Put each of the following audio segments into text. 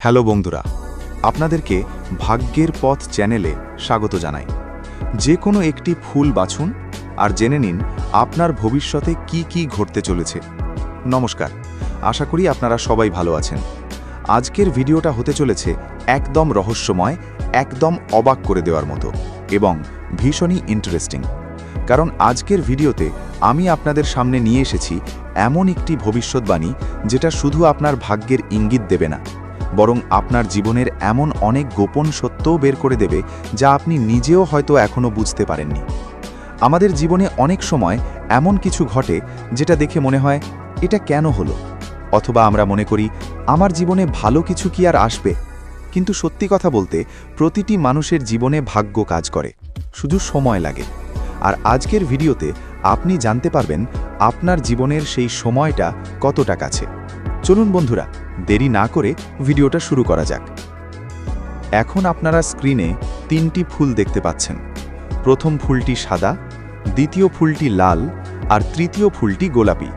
Hello বন্ধুরা, আপনাদেরকে ভাগ্যের পথ চ্যানেলে স্বাগত জানাই। যে কোনো একটি ফুল বাছুন আর জেনে নিন আপনার ভবিষ্যতে কি কি ঘটতে চলেছে। নমস্কার, আশা করি আপনারা সবাই ভালো আছেন। আজকের ভিডিওটা হতে চলেছে একদম রহস্যময়, একদম অবাক করে দেওয়ার মতো এবং ভীষণই ইন্টারেস্টিং। কারণ আজকের ভিডিওতে আমি আপনাদের সামনে নিয়ে এসেছি এমন একটি ভবিষ্যৎবাণী যেটা শুধু আপনার ভাগ্যের ইঙ্গিত দেবে না, বরং আপনার জীবনের এমন অনেক গোপন সত্যও বের করে দেবে যা আপনি নিজেও হয়তো এখনও বুঝতে পারেননি। আমাদের জীবনে অনেক সময় এমন কিছু ঘটে যেটা দেখে মনে হয় এটা কেন হলো, অথবা আমরা মনে করি আমার জীবনে ভালো কিছু কি আর আসবে। কিন্তু সত্যি কথা বলতে প্রতিটি মানুষের জীবনে ভাগ্য কাজ করে, শুধু সময় লাগে। আর আজকের ভিডিওতে আপনি জানতে পারবেন আপনার জীবনের সেই সময়টা কতটা কাছে। চলুন বন্ধুরা, দেরি না করে ভিডিওটা শুরু করা যাক। এখন আপনারা স্ক্রিনে তিনটি ফুল দেখতে পাচ্ছেন। প্রথম ফুলটি সাদা, দ্বিতীয় ফুলটি লাল আর তৃতীয় ফুলটি গোলাপি।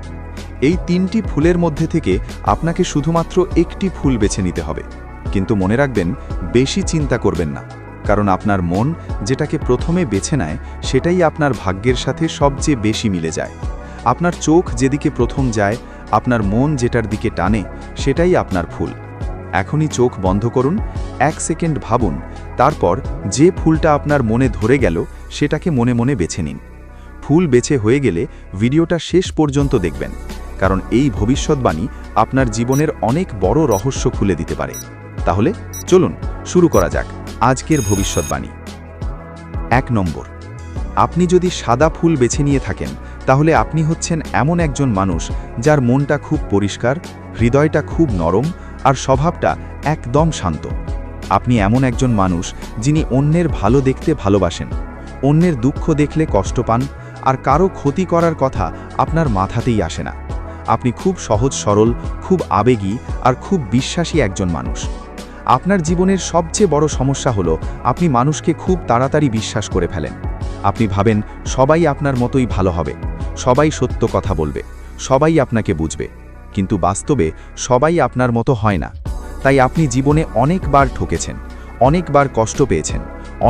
এই তিনটি ফুলের মধ্যে থেকে আপনাকে শুধুমাত্র একটি ফুল বেছে নিতে হবে। কিন্তু মনে রাখবেন, বেশি চিন্তা করবেন না, কারণ আপনার মন যেটাকে প্রথমে বেছে নেয় সেটাই আপনার ভাগ্যের সাথে সবচেয়ে বেশি মিলে যায়। আপনার চোখ যেদিকে প্রথম যায়, আপনার মন যেটার দিকে টানে, সেটাই আপনার ফুল। এখনই চোখ বন্ধ করুন, 1 সেকেন্ড ভাবুন, তারপর যে ফুলটা আপনার মনে ধরে গেল সেটাকে মনে মনে বেছে নিন। ফুল বেছে হয়ে গেলে ভিডিওটা শেষ পর্যন্ত দেখবেন, কারণ এই ভবিষ্যৎবাণী আপনার জীবনের অনেক বড় রহস্য খুলে দিতে পারে। তাহলে চলুন শুরু করা যাক আজকের ভবিষ্যৎবাণী। 1 নম্বর, আপনি যদি সাদা ফুল বেছে নিয়ে থাকেন, তাহলে আপনি হচ্ছেন এমন একজন মানুষ যার মনটা খুব পরিষ্কার, হৃদয়টা খুব নরম আর স্বভাবটা একদম শান্ত। আপনি এমন একজন মানুষ যিনি অন্যের ভালো দেখতে ভালোবাসেন, অন্যের দুঃখ দেখলে কষ্ট পান, আর কারো ক্ষতি করার কথা আপনার মাথাতেই আসে না। আপনি খুব সহজ সরল, খুব আবেগী আর খুব বিশ্বাসী একজন মানুষ। আপনার জীবনের সবচেয়ে বড় সমস্যা হলো আপনি মানুষকে খুব তাড়াতাড়ি বিশ্বাস করে ফেলেন। আপনি ভাবেন সবাই আপনার মতোই ভালো হবে, সবাই সত্য কথা বলবে, সবাই আপনাকে বুঝবে। কিন্তু বাস্তবে সবাই আপনার মতো হয় না। তাই আপনি জীবনে অনেকবার ঠকেছেন, অনেকবার কষ্ট পেয়েছেন,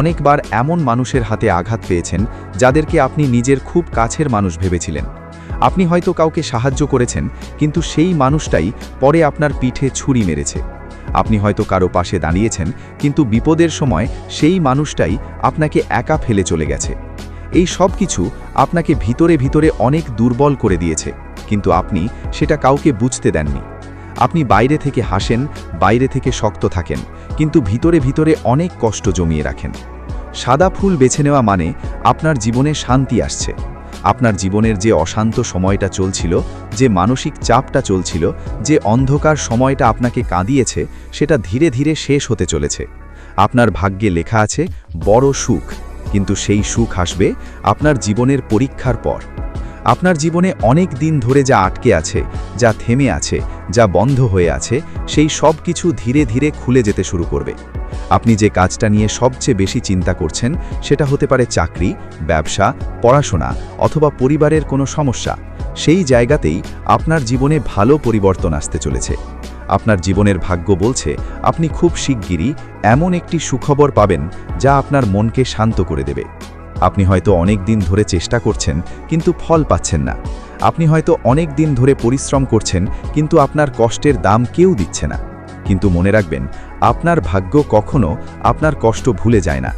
অনেকবার এমন মানুষের হাতে আঘাত পেয়েছেন যাদেরকে আপনি নিজের খুব কাছের মানুষ ভেবেছিলেন। আপনি হয়তো কাউকে সাহায্য করেছেন, কিন্তু সেই মানুষটাই পরে আপনার পিঠে ছুরি মেরেছে। আপনি হয়তো কারো পাশে দাঁড়িয়েছেন, কিন্তু বিপদের সময় সেই মানুষটাই আপনাকে একা ফেলে চলে গেছে। এই সব কিছু আপনাকে ভিতরে ভিতরে অনেক দুর্বল করে দিয়েছে, কিন্তু আপনি সেটা কাউকে বুঝতে দেননি। আপনি বাইরে থেকে হাসেন, বাইরে থেকে শক্ত থাকেন, কিন্তু ভিতরে ভিতরে অনেক কষ্ট জমিয়ে রাখেন। সাদা ফুল বেছে নেওয়া মানে আপনার জীবনে শান্তি আসছে। আপনার জীবনের যে অশান্ত সময়টা চলছিল, যে মানসিক চাপটা চলছিল, যে অন্ধকার সময়টা আপনাকে কাঁদিয়েছে, সেটা ধীরে ধীরে শেষ হতে চলেছে। আপনার ভাগ্যে লেখা আছে বড় সুখ, কিন্তু সেই সুখ আসবে আপনার জীবনের পরীক্ষার পর। আপনার জীবনে অনেক দিন ধরে যা আটকে আছে, যা থেমে আছে, যা বন্ধ হয়ে আছে, সেই সব কিছু ধীরে ধীরে খুলে যেতে শুরু করবে। আপনি যে কাজটা নিয়ে সবচেয়ে বেশি চিন্তা করছেন, সেটা হতে পারে চাকরি, ব্যবসা, পড়াশোনা অথবা পরিবারের কোনো সমস্যা। সেই জায়গাতেই আপনার জীবনে ভালো পরিবর্তন আসতে চলেছে। আপনার জীবনের ভাগ্য বলছে আপনি খুব শিগগিরই এমন একটি সুখবর পাবেন যা আপনার মনকে শান্ত করে দেবে। আপনি হয়তো অনেক দিন ধরে চেষ্টা করছেন, কিন্তু ফল পাচ্ছেন না। আপনি হয়তো অনেক দিন ধরে পরিশ্রম করছেন, কিন্তু আপনার কষ্টের দাম কেউ দিচ্ছে না। কিন্তু মনে রাখবেন, আপনার ভাগ্য কখনো আপনার কষ্ট ভুলে যায় না।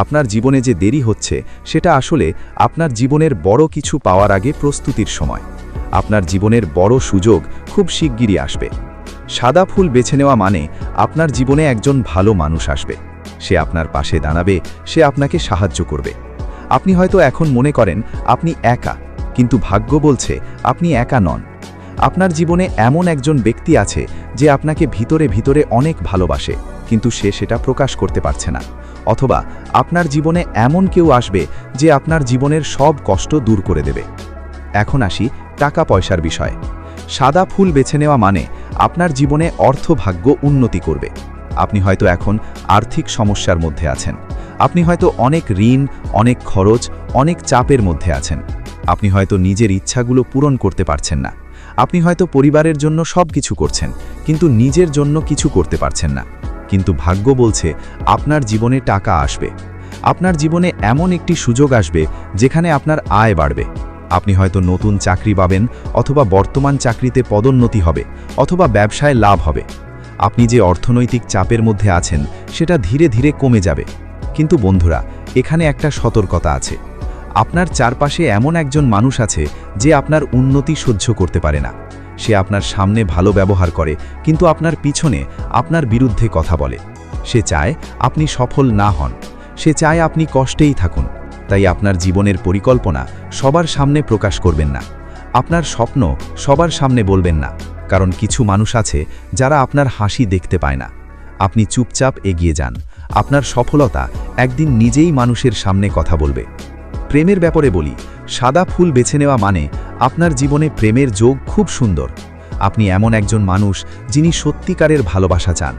আপনার জীবনে যে দেরি হচ্ছে, সেটা আসলে আপনার জীবনের বড় কিছু পাওয়ার আগে প্রস্তুতির সময়। আপনার জীবনের বড় সুযোগ খুব শিগগিরই আসবে। সাদা ফুল বেছে নেওয়া মানে আপনার জীবনে একজন ভালো মানুষ আসবে। সে আপনার পাশে দাঁড়াবে, সে আপনাকে সাহায্য করবে। আপনি হয়তো এখন মনে করেন আপনি একা, কিন্তু ভাগ্য বলছে আপনি একা নন। আপনার জীবনে এমন একজন ব্যক্তি আছে যে আপনাকে ভিতরে ভিতরে অনেক ভালোবাসে, কিন্তু সে সেটা প্রকাশ করতে পারছে না। অথবা আপনার জীবনে এমন কেউ আসবে যে আপনার জীবনের সব কষ্ট দূর করে দেবে। এখন আসি টাকা পয়সার বিষয়ে। সাদা ফুল বেছে নেওয়া মানে আপনার জীবনে অর্থভাগ্য উন্নতি করবে। আপনি হয়তো এখন আর্থিক সমস্যার মধ্যে আছেন। আপনি হয়তো অনেক ঋণ, অনেক খরচ, অনেক চাপের মধ্যে আছেন। আপনি হয়তো নিজের ইচ্ছাগুলো পূরণ করতে পারছেন না। আপনি হয়তো পরিবারের জন্য সব কিছু করছেন, কিন্তু নিজের জন্য কিছু করতে পারছেন না। কিন্তু ভাগ্য বলছে আপনার জীবনে টাকা আসবে। আপনার জীবনে এমন একটি সুযোগ আসবে যেখানে আপনার আয় বাড়বে। আপনি হয়তো নতুন চাকরি পাবেন, অথবা বর্তমান চাকরিতে পদোন্নতি হবে, অথবা ব্যবসায় লাভ হবে। আপনি যে অর্থনৈতিক চাপের মধ্যে আছেন সেটা ধীরে ধীরে কমে যাবে। কিন্তু বন্ধুরা, এখানে একটা সতর্কতা আছে। আপনার চারপাশে এমন একজন মানুষ আছে যে আপনার উন্নতি সহ্য করতে পারে না। সে আপনার সামনে ভালো ব্যবহার করে, কিন্তু আপনার পিছনে আপনার বিরুদ্ধে কথা বলে। সে চায় আপনি সফল না হন, সে চায় আপনি কষ্টেই থাকুন। তাই আপনার জীবনের পরিকল্পনা সবার সামনে প্রকাশ করবেন না, আপনার স্বপ্ন সবার সামনে বলবেন না, কারণ কিছু মানুষ আছে যারা আপনার হাসি দেখতে পায় না। আপনি চুপচাপ এগিয়ে যান, আপনার সফলতা একদিন নিজেই মানুষের সামনে কথা বলবে। প্রেমের ব্যাপারে বলি, সাদা ফুল বেছে নেওয়া মানে আপনার জীবনে প্রেমের যোগ খুব সুন্দর। আপনি এমন একজন মানুষ যিনি সত্যিকারের ভালোবাসা চান।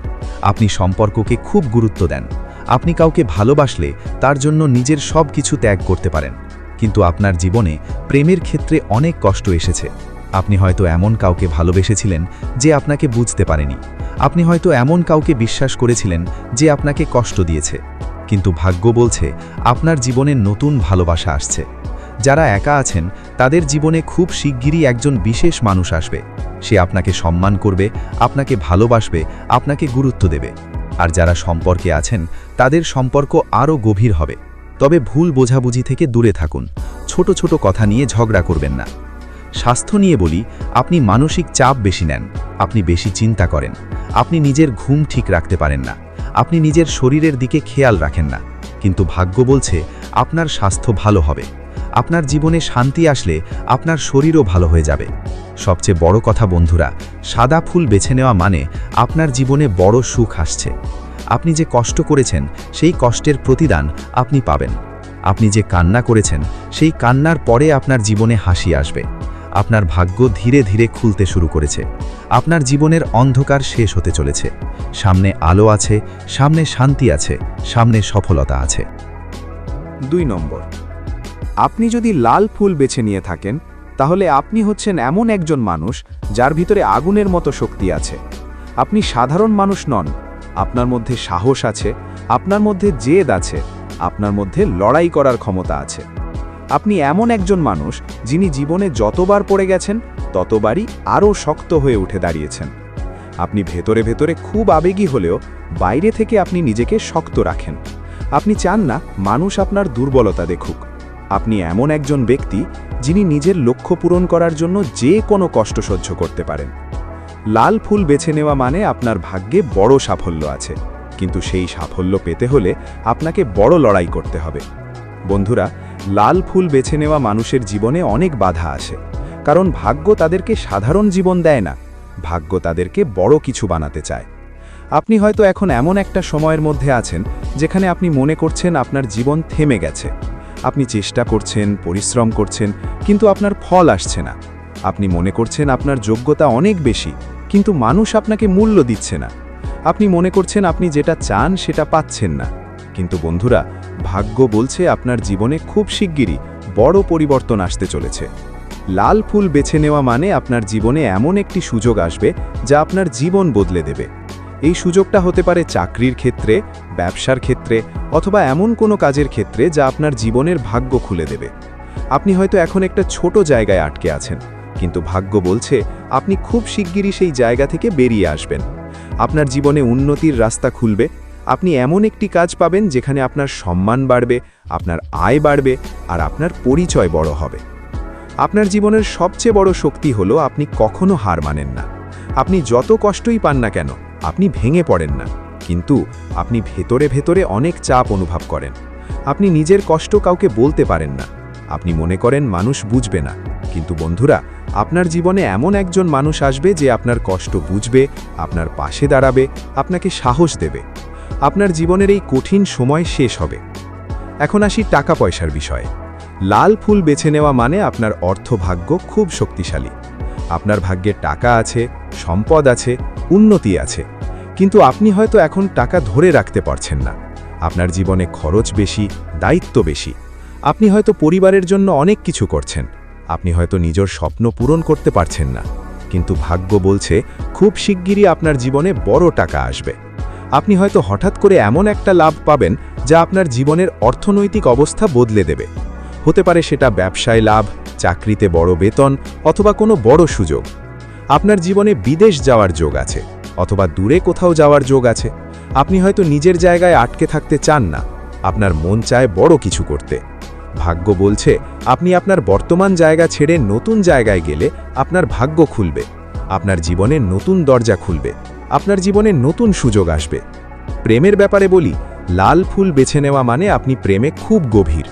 আপনি সম্পর্ককে খুব গুরুত্ব দেন। আপনি কাউকে ভালোবাসলে তার জন্য নিজের সব কিছু ত্যাগ করতে পারেন। কিন্তু আপনার জীবনে প্রেমের ক্ষেত্রে অনেক কষ্ট এসেছে। আপনি হয়তো এমন কাউকে ভালোবেসেছিলেন যে আপনাকে বুঝতে পারেনি। আপনি হয়তো এমন কাউকে বিশ্বাস করেছিলেন যে আপনাকে কষ্ট দিয়েছে। কিন্তু ভাগ্য বলছে আপনার জীবনে নতুন ভালোবাসা আসছে। যারা একা আছেন তাদের জীবনে খুব শিগগিরই একজন বিশেষ মানুষ আসবে। সে আপনাকে সম্মান করবে, আপনাকে ভালোবাসবে, আপনাকে গুরুত্ব দেবে। আর যারা সম্পর্কে আছেন তাদের সম্পর্ক আরও গভীর হবে। তবে ভুল বোঝাবুঝি থেকে দূরে থাকুন, ছোট ছোট কথা নিয়ে ঝগড়া করবেন না। স্বাস্থ্য নিয়ে বলি, আপনি মানসিক চাপ বেশি নেন, আপনি বেশি চিন্তা করেন, আপনি নিজের ঘুম ঠিক রাখতে পারেন না, আপনি নিজের শরীরের দিকে খেয়াল রাখেন না। কিন্তু ভাগ্য বলছে আপনার স্বাস্থ্য ভালো হবে। আপনার জীবনে শান্তি আসলে আপনার শরীরও ভালো হয়ে যাবে। সবচেয়ে বড় কথা বন্ধুরা, সাদা ফুল বেছে নেওয়া মানে আপনার জীবনে বড় সুখ আসছে। আপনি যে কষ্ট করেছেন সেই কষ্টের প্রতিদান আপনি পাবেন। আপনি যে কান্না করেছেন সেই কান্নার পরে আপনার জীবনে হাসি আসবে। আপনার ভাগ্য ধীরে ধীরে খুলতে শুরু করেছে। আপনার জীবনের অন্ধকার শেষ হতে চলেছে। সামনে আলো আছে, সামনে শান্তি আছে, সামনে সফলতা আছে। 2 নম্বর, আপনি যদি লাল ফুল বেছে নিয়ে থাকেন তাহলে আপনি হচ্ছেন এমন একজন মানুষ যার ভিতরে আগুনের মতো শক্তি আছে। আপনি সাধারণ মানুষ নন। আপনার মধ্যে সাহস আছে, আপনার মধ্যে জেদ আছে, আপনার মধ্যে লড়াই করার ক্ষমতা আছে। আপনি এমন একজন মানুষ যিনি জীবনে যতবার পড়ে গেছেন ততবারই আরও শক্ত হয়ে উঠে দাঁড়িয়েছেন। আপনি ভেতরে ভেতরে খুব আবেগী হলেও বাইরে থেকে আপনি নিজেকে শক্ত রাখেন। আপনি চান না মানুষ আপনার দুর্বলতা দেখুক। আপনি এমন একজন ব্যক্তি যিনি নিজের লক্ষ্য পূরণ করার জন্য যে কোনো কষ্ট সহ্য করতে পারেন। লাল ফুল বেছে নেওয়া মানে আপনার ভাগ্যে বড় সাফল্য আছে, কিন্তু সেই সাফল্য পেতে হলে আপনাকে বড় লড়াই করতে হবে। বন্ধুরা, লাল ফুল বেছে নেওয়া মানুষের জীবনে অনেক বাধা আসে, কারণ ভাগ্য তাদেরকে সাধারণ জীবন দেয় না, ভাগ্য তাদেরকে বড় কিছু বানাতে চায়। আপনি হয়তো এখন এমন একটা সময়ের মধ্যে আছেন যেখানে আপনি মনে করছেন আপনার জীবন থেমে গেছে। আপনি চেষ্টা করছেন, পরিশ্রম করছেন, কিন্তু আপনার ফল আসছে না। আপনি মনে করছেন আপনার যোগ্যতা অনেক বেশি, কিন্তু মানুষ আপনাকে মূল্য দিচ্ছে না। আপনি মনে করছেন আপনি যেটা চান সেটা পাচ্ছেন না। কিন্তু বন্ধুরা, ভাগ্য বলছে আপনার জীবনে খুব শিগগিরই বড় পরিবর্তন আসতে চলেছে। লাল ফুল বেছে নেওয়া মানে আপনার জীবনে এমন একটি সুযোগ আসবে যা আপনার জীবন বদলে দেবে। এই সুযোগটা হতে পারে চাকরির ক্ষেত্রে, ব্যবসার ক্ষেত্রে, অথবা এমন কোনো কাজের ক্ষেত্রে যা আপনার জীবনের ভাগ্য খুলে দেবে। আপনি হয়তো এখন একটা ছোট জায়গায় আটকে আছেন, কিন্তু ভাগ্য বলছে আপনি খুব শিগগিরই সেই জায়গা থেকে বেরিয়ে আসবেন। আপনার জীবনে উন্নতির রাস্তা খুলবে। আপনি এমন একটি কাজ পাবেন যেখানে আপনার সম্মান বাড়বে, আপনার আয় বাড়বে, আর আপনার পরিচয় বড় হবে। আপনার জীবনের সবচেয়ে বড় শক্তি হলো আপনি কখনো হার মানেন না। আপনি যত কষ্টই পান না কেন, আপনি ভেঙে পড়েন না, কিন্তু আপনি ভেতরে ভেতরে অনেক চাপ অনুভব করেন। আপনি নিজের কষ্ট কাউকে বলতে পারেন না। আপনি মনে করেন মানুষ বুঝবে না, কিন্তু বন্ধুরা, আপনার জীবনে এমন একজন মানুষ আসবে যে আপনার কষ্ট বুঝবে, আপনার পাশে দাঁড়াবে, আপনাকে সাহস দেবে। আপনার জীবনের এই কঠিন সময় শেষ হবে। এখন আসি টাকা পয়সার বিষয়ে। লাল ফুল বেছে নেওয়া মানে আপনার অর্থভাগ্য খুব শক্তিশালী। আপনার ভাগ্যে টাকা আছে, সম্পদ আছে, উন্নতি আছে, কিন্তু আপনি হয়তো এখন টাকা ধরে রাখতে পারছেন না। আপনার জীবনে খরচ বেশি, দায়িত্ব বেশি। আপনি হয়তো পরিবারের জন্য অনেক কিছু করছেন, আপনি হয়তো নিজের স্বপ্ন পূরণ করতে পারছেন না, কিন্তু ভাগ্য বলছে খুব শিগগিরই আপনার জীবনে বড় টাকা আসবে। আপনি হয়তো হঠাৎ করে এমন একটা লাভ পাবেন যা আপনার জীবনের অর্থনৈতিক অবস্থা বদলে দেবে। হতে পারে সেটা ব্যবসায় লাভ, চাকরিতে বড় বেতন, অথবা কোনো বড় সুযোগ। আপনার জীবনে বিদেশ যাওয়ার যোগ আছে, অথবা দূরে কোথাও যাওয়ার যোগ আছে। আপনি হয়তো নিজের জায়গায় আটকে থাকতে চান না, আপনার মন চায় বড় কিছু করতে। ভাগ্য বলছে আপনি আপনার বর্তমান জায়গা ছেড়ে নতুন জায়গায় গেলে আপনার ভাগ্য খুলবে, আপনার জীবনে নতুন দরজা খুলবে, আপনার জীবনে নতুন সুযোগ আসবে। প্রেমের ব্যাপারে বলি, লাল ফুল বেছে নেওয়া মানে আপনি প্রেমে খুব গভীর।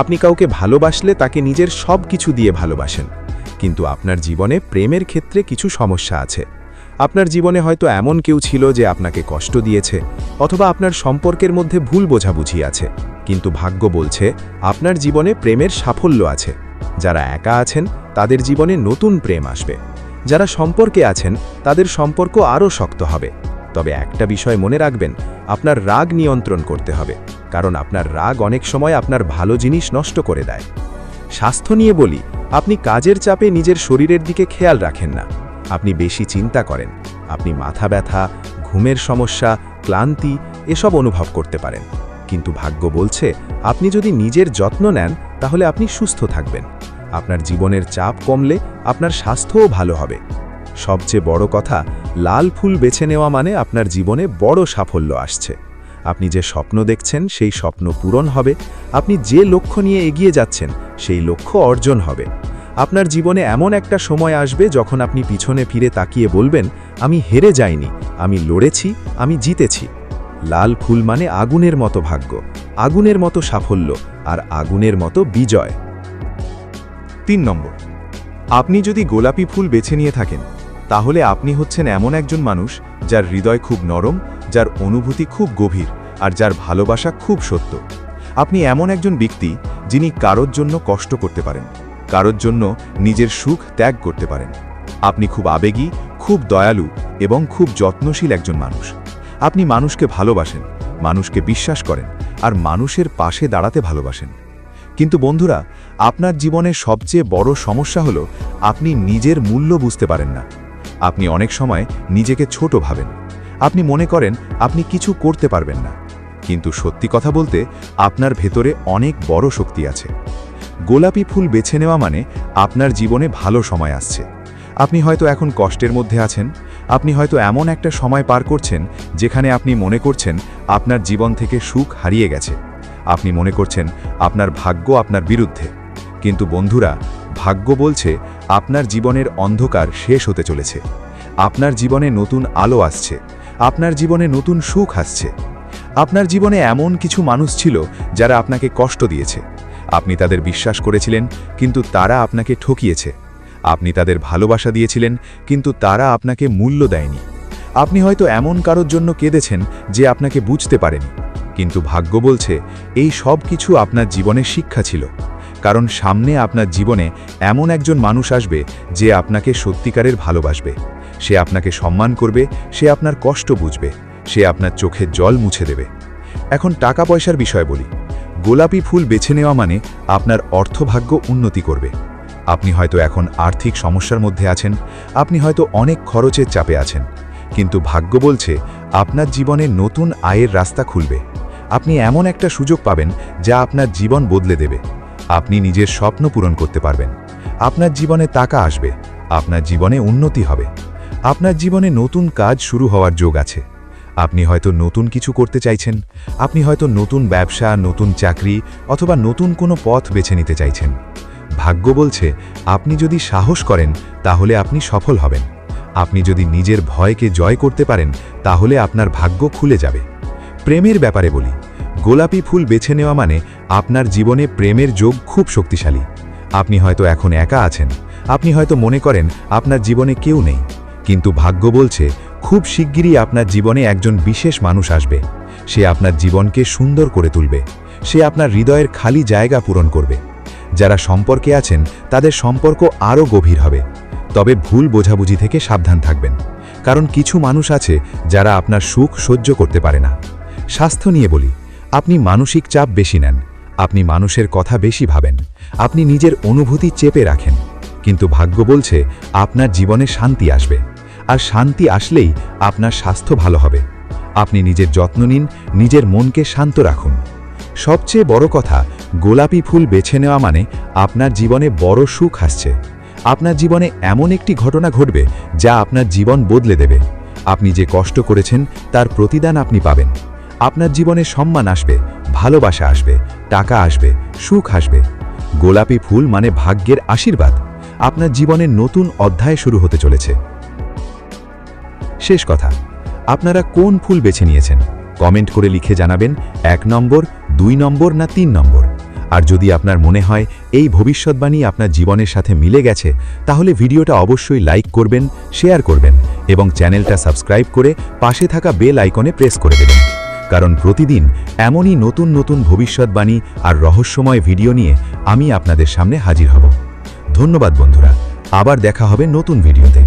আপনি কাউকে ভালোবাসলে তাকে নিজের সব কিছু দিয়ে ভালোবাসেন। কিন্তু আপনার জীবনে প্রেমের ক্ষেত্রে কিছু সমস্যা আছে। আপনার জীবনে হয়তো এমন কেউ ছিল যে আপনাকে কষ্ট দিয়েছে, অথবা আপনার সম্পর্কের মধ্যে ভুল বোঝাবুঝি আছে। কিন্তু ভাগ্য বলছে আপনার জীবনে প্রেমের সাফল্য আছে। যারা একা আছেন তাদের জীবনে নতুন প্রেম আসবে। যারা সম্পর্কে আছেন তাদের সম্পর্ক আরও শক্ত হবে। তবে একটা বিষয় মনে রাখবেন, আপনার রাগ নিয়ন্ত্রণ করতে হবে, কারণ আপনার রাগ অনেক সময় আপনার ভালো জিনিস নষ্ট করে দেয়। স্বাস্থ্য নিয়ে বলি, আপনি কাজের চাপে নিজের শরীরের দিকে খেয়াল রাখেন না। আপনি বেশি চিন্তা করেন, আপনি মাথা ব্যথা, ঘুমের সমস্যা, ক্লান্তি এসব অনুভব করতে পারেন। কিন্তু ভাগ্য বলছে আপনি যদি নিজের যত্ন নেন তাহলে আপনি সুস্থ থাকবেন। আপনার জীবনের চাপ কমলে আপনার স্বাস্থ্যও ভালো হবে। সবচেয়ে বড় কথা, লাল ফুল বেছে নেওয়া মানে আপনার জীবনে বড় সাফল্য আসছে। আপনি যে স্বপ্ন দেখছেন সেই স্বপ্ন পূরণ হবে। আপনি যে লক্ষ্য নিয়ে এগিয়ে যাচ্ছেন সেই লক্ষ্য অর্জন হবে। আপনার জীবনে এমন একটা সময় আসবে যখন আপনি পিছনে ফিরে তাকিয়ে বলবেন, আমি হেরে যাইনি, আমি লড়েছি, আমি জিতেছি। লাল ফুল মানে আগুনের মতো ভাগ্য, আগুনের মতো সাফল্য, আর আগুনের মতো বিজয়। 3 নম্বর, আপনি যদি গোলাপি ফুল বেছে নিয়ে থাকেন তাহলে আপনি হচ্ছেন এমন একজন মানুষ যার হৃদয় খুব নরম, যার অনুভূতি খুব গভীর, আর যার ভালোবাসা খুব সত্য। আপনি এমন একজন ব্যক্তি যিনি কারোর জন্য কষ্ট করতে পারেন, কারোর জন্য নিজের সুখ ত্যাগ করতে পারেন। আপনি খুব আবেগী, খুব দয়ালু এবং খুব যত্নশীল একজন মানুষ। আপনি মানুষকে ভালোবাসেন, মানুষকে বিশ্বাস করেন, আর মানুষের পাশে দাঁড়াতে ভালোবাসেন। কিন্তু বন্ধুরা, আপনার জীবনের সবচেয়ে বড় সমস্যা হলো আপনি নিজের মূল্য বুঝতে পারেন না। আপনি অনেক সময় নিজেকে ছোট ভাবেন। আপনি মনে করেন আপনি কিছু করতে পারবেন না। কিন্তু সত্যি কথা বলতে আপনার ভেতরে অনেক বড় শক্তি আছে। গোলাপি ফুল বেছে নেওয়া মানে আপনার জীবনে ভালো সময় আসছে। আপনি হয়তো এখন কষ্টের মধ্যে আছেন, আপনি হয়তো এমন একটা সময় পার করছেন যেখানে আপনি মনে করছেন আপনার জীবন থেকে সুখ হারিয়ে গেছে। আপনি মনে করছেন আপনার ভাগ্য আপনার বিরুদ্ধে। কিন্তু বন্ধুরা, ভাগ্য বলছে আপনার জীবনের অন্ধকার শেষ হতে চলেছে। আপনার জীবনে নতুন আলো আসছে, আপনার জীবনে নতুন সুখ আসছে। আপনার জীবনে এমন কিছু মানুষ ছিল যারা আপনাকে কষ্ট দিয়েছে। আপনি তাদের বিশ্বাস করেছিলেন, কিন্তু তারা আপনাকে ঠকিয়েছে। আপনি তাদের ভালোবাসা দিয়েছিলেন, কিন্তু তারা আপনাকে মূল্য দেয়নি। আপনি হয়তো এমন কারোর জন্য কেঁদেছেন যে আপনাকে বুঝতে পারেনি। কিন্তু ভাগ্য বলছে এই সব কিছু আপনার জীবনের শিক্ষা ছিল, কারণ সামনে আপনার জীবনে এমন একজন মানুষ আসবে যে আপনাকে সত্যিকারের ভালোবাসবে। সে আপনাকে সম্মান করবে, সে আপনার কষ্ট বুঝবে, সে আপনার চোখের জল মুছে দেবে। এখন টাকা পয়সার বিষয় বলি। গোলাপি ফুল বেছে নেওয়া মানে আপনার অর্থভাগ্য উন্নতি করবে। আপনি হয়তো এখন আর্থিক সমস্যার মধ্যে আছেন, আপনি হয়তো অনেক খরচের চাপে আছেন, কিন্তু ভাগ্য বলছে আপনার জীবনে নতুন আয়ের রাস্তা খুলবে। আপনি এমন একটা সুযোগ পাবেন যা আপনার জীবন বদলে দেবে। আপনি নিজের স্বপ্ন পূরণ করতে পারবেন। আপনার জীবনে টাকা আসবে, আপনার জীবনে উন্নতি হবে, আপনার জীবনে নতুন কাজ শুরু হওয়ার যোগ আছে। আপনি হয়তো নতুন কিছু করতে চাইছেন, আপনি হয়তো নতুন ব্যবসা, নতুন চাকরি, অথবা নতুন কোনো পথ বেছে নিতে চাইছেন। ভাগ্য বলছে আপনি যদি সাহস করেন তাহলে আপনি সফল হবেন। আপনি যদি নিজের ভয়কে জয় করতে পারেন তাহলে আপনার ভাগ্য খুলে যাবে। প্রেমের ব্যাপারে বলি, গোলাপি ফুল বেছে নেওয়া মানে আপনার জীবনে প্রেমের যোগ খুব শক্তিশালী। আপনি হয়তো এখন একা আছেন, আপনি হয়তো মনে করেন আপনার জীবনে কেউ নেই, কিন্তু ভাগ্য বলছে খুব শিগগিরই আপনার জীবনে একজন বিশেষ মানুষ আসবে। সে আপনার জীবনকে সুন্দর করে তুলবে, সে আপনার হৃদয়ের খালি জায়গা পূরণ করবে। যারা সম্পর্কে আছেন তাদের সম্পর্ক আরও গভীর হবে, তবে ভুল বোঝাবুঝি থেকে সাবধান থাকবেন, কারণ কিছু মানুষ আছে যারা আপনার সুখ সহ্য করতে পারে না। স্বাস্থ্য নিয়ে বলি, আপনি মানসিক চাপ বেশি নেন, আপনি মানুষের কথা বেশি ভাবেন, আপনি নিজের অনুভূতি চেপে রাখেন। কিন্তু ভাগ্য বলছে আপনার জীবনে শান্তি আসবে, আর শান্তি আসলেই আপনার স্বাস্থ্য ভালো হবে। আপনি নিজের যত্ন নিন, নিজের মনকে শান্ত রাখুন। সবচেয়ে বড় কথা, গোলাপি ফুল বেছে নেওয়া মানে আপনার জীবনে বড় সুখ আসছে। আপনার জীবনে এমন একটি ঘটনা ঘটবে যা আপনার জীবন বদলে দেবে। আপনি যে কষ্ট করেছেন তার প্রতিদান আপনি পাবেন। আপনার জীবনে সম্মান আসবে, ভালোবাসা আসবে, টাকা আসবে, সুখ আসবে। গোলাপি ফুল মানে ভাগ্যের আশীর্বাদ। আপনার জীবনের নতুন অধ্যায় শুরু হতে চলেছে। শেষ কথা, আপনারা কোন ফুল বেছে নিয়েছেন কমেন্ট করে লিখে জানাবেন, 1 নম্বর, 2 নম্বর না 3 নম্বর। আর যদি আপনার মনে হয় এই ভবিষ্যৎবাণী আপনার জীবনের সাথে মিলে গেছে, তাহলে ভিডিওটা অবশ্যই লাইক করবেন, শেয়ার করবেন এবং চ্যানেলটা সাবস্ক্রাইব করে পাশে থাকা বেল আইকনে প্রেস করে দেবেন। কারণ প্রতিদিন এমনই নতুন নতুন ভবিষ্যৎবাণী আর রহস্যময় ভিডিও নিয়ে আমি আপনাদের সামনে হাজির হব। ধন্যবাদ বন্ধুরা, আবার দেখা হবে নতুন ভিডিওতে।